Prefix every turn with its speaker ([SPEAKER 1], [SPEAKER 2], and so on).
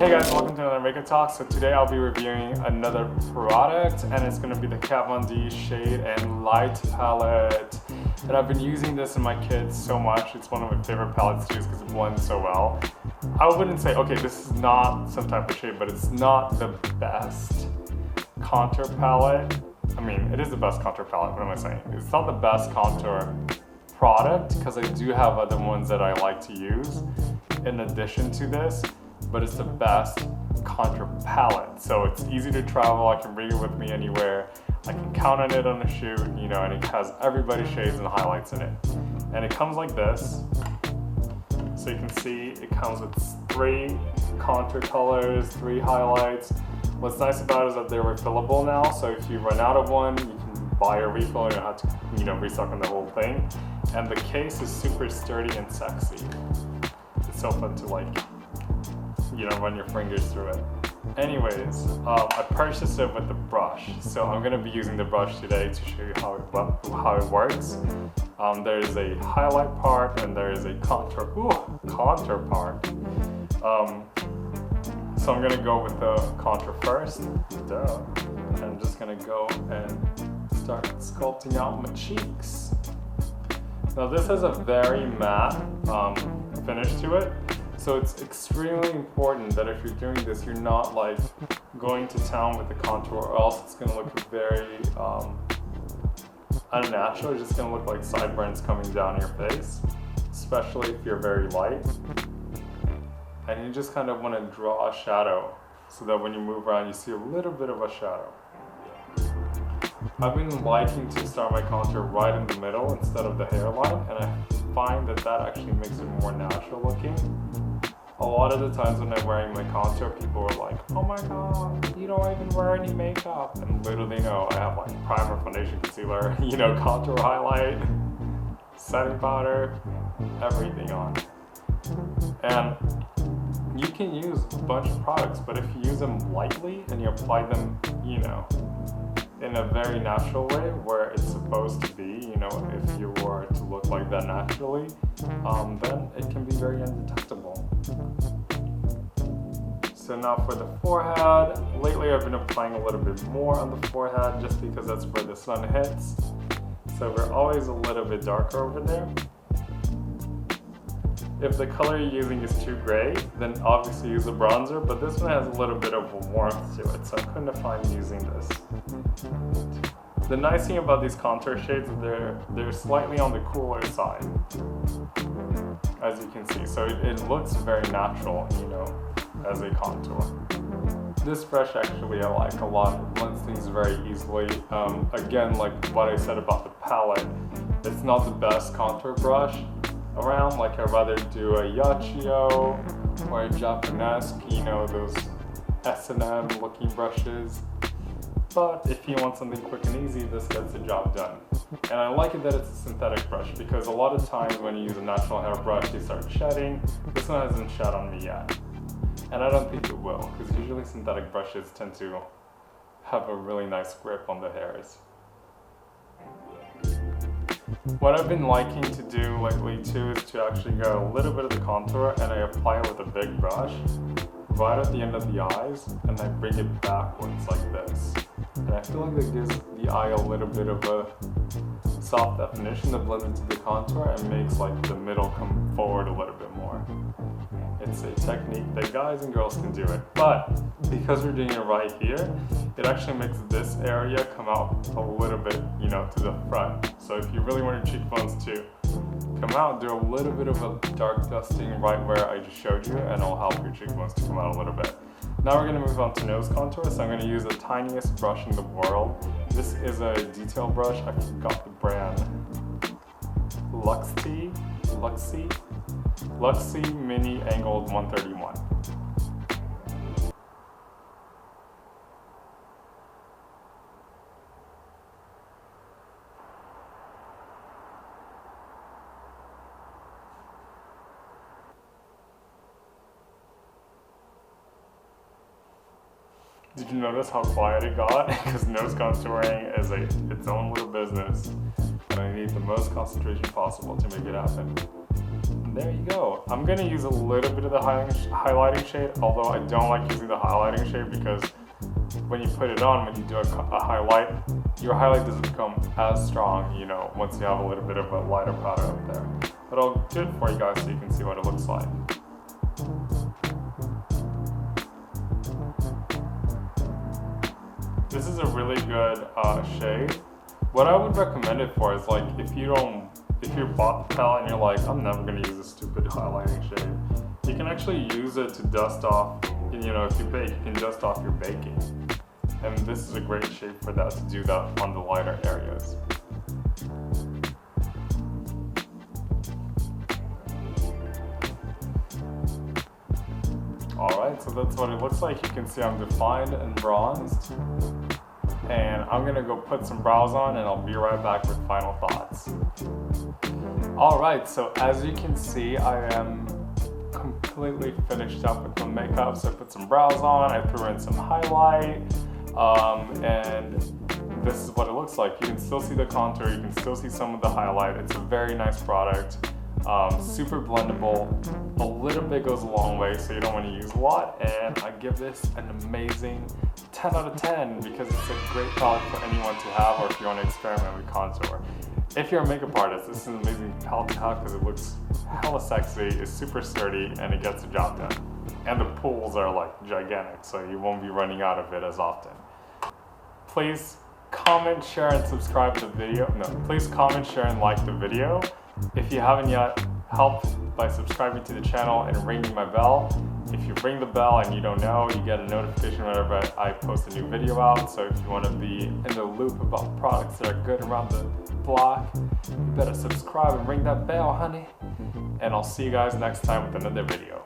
[SPEAKER 1] Hey guys, welcome to another makeup talk. So today I'll be reviewing another product and it's going to be the Kat Von D Shade and Light palette. And I've been using this in my kits so much. It's one of my favorite palettes to use because it blends so well. I wouldn't say, okay, this is not some type of shade, but it's not the best contour palette. I mean, it is the best contour palette, what am I saying? It's not the best contour product because I do have other ones that I like to use in addition to this, but it's the best contour palette. So it's easy to travel, I can bring it with me anywhere, I can count on it on a shoot, you know, and it has everybody's shades and highlights in it. And it comes like this. So you can see it comes with 3 contour colors, 3 highlights. What's nice about it is that they're refillable now, so if you run out of one, you can buy a refill and you don't have to, you know, restock on the whole thing. And the case is super sturdy and sexy. It's so fun to like, you know, run your fingers through it. Anyways, I purchased it with the brush, so I'm gonna be using the brush today to show you how it works. There's a highlight part and there is a contour part. So I'm gonna go with the contour first. Duh. And I'm just gonna go and start sculpting out my cheeks. Now this has a very matte finish to it. So it's extremely important that if you're doing this, you're not like going to town with the contour or else it's gonna look very unnatural. It's just gonna look like sideburns coming down your face, especially if you're very light. And you just kind of wanna draw a shadow so that when you move around, you see a little bit of a shadow. I've been liking to start my contour right in the middle instead of the hairline, and I find that that actually makes it more natural looking. A lot of the times when I'm wearing my contour, people are like, oh my god, you don't even wear any makeup. And little they know, I have like primer, foundation, concealer, you know, contour highlight, setting powder, everything on. And you can use a bunch of products, but if you use them lightly and you apply them, you know, in a very natural way where it's supposed to be, you know, if you were to look like that naturally, then it can be very undetectable. So now for the forehead, lately I've been applying a little bit more on the forehead just because that's where the sun hits. So we're always a little bit darker over there. If the color you're using is too gray, then obviously use a bronzer, but this one has a little bit of a warmth to it, so I couldn't find using this. The nice thing about these contour shades is they're slightly on the cooler side, as you can see, so it looks very natural, you know, as a contour. This brush actually I like a lot, it blends things very easily. Again, like what I said about the palette, it's not the best contour brush around, like I'd rather do a Yachio or a Japanese, you know, those S&M looking brushes. But if you want something quick and easy, this gets the job done. And I like it that it's a synthetic brush because a lot of times when you use a natural hair brush, they start shedding. This one hasn't shed on me yet. And I don't think it will, because usually synthetic brushes tend to have a really nice grip on the hairs. What I've been liking to do lately too is to actually go a little bit of the contour and I apply it with a big brush right at the end of the eyes and I bring it backwards like this. And I feel like that gives the eye a little bit of a soft definition that blends into the contour and makes like the middle come forward a little bit more. It's a technique that guys and girls can do it, but because we're doing it right here, it actually makes this area come out a little bit, you know, to the front. So if you really want your cheekbones to come out, do a little bit of a dark dusting right where I just showed you, and it'll help your cheekbones to come out a little bit. Now we're going to move on to nose contour, so I'm going to use the tiniest brush in the world. This is a detail brush, I forgot the brand. Luxie Mini Angled 131. Did you notice how quiet it got? Because nose contouring is its own little business, and I need the most concentration possible to make it happen. There you go. I'm gonna use a little bit of the highlighting shade, although I don't like using the highlighting shade because when you put it on, when you do a highlight, your highlight doesn't become as strong, you know, once you have a little bit of a lighter powder up there. But I'll do it for you guys so you can see what it looks like. This is a really good shade. What I would recommend it for is like if you bought the palette and you're like, I'm never gonna use a stupid highlighting shade, you can actually use it to dust off, you know, if you bake, you can dust off your baking. And this is a great shade for that, to do that on the lighter areas. Alright, so that's what it looks like. You can see I'm defined and bronzed. And I'm gonna go put some brows on and I'll be right back with final thoughts. Alright, so as you can see, I am completely finished up with my makeup. So I put some brows on, I threw in some highlight, and this is what it looks like. You can still see the contour, you can still see some of the highlight. It's a very nice product. Super blendable. A little bit goes a long way, so you don't want to use a lot. And I give this an amazing 10 out of 10 because it's a great product for anyone to have, or if you want to experiment with contour. If you're a makeup artist, this is an amazing palette to have because it looks hella sexy, it's super sturdy, and it gets the job done. And the pools are like gigantic, so you won't be running out of it as often. Please comment, share, and subscribe to the video. No, please comment, share, and like the video. If you haven't yet, help by subscribing to the channel and ringing my bell. If you ring the bell and you don't know, you get a notification whenever I post a new video out. So if you want to be in the loop about products that are good around the block, you better subscribe and ring that bell, honey. And I'll see you guys next time with another video.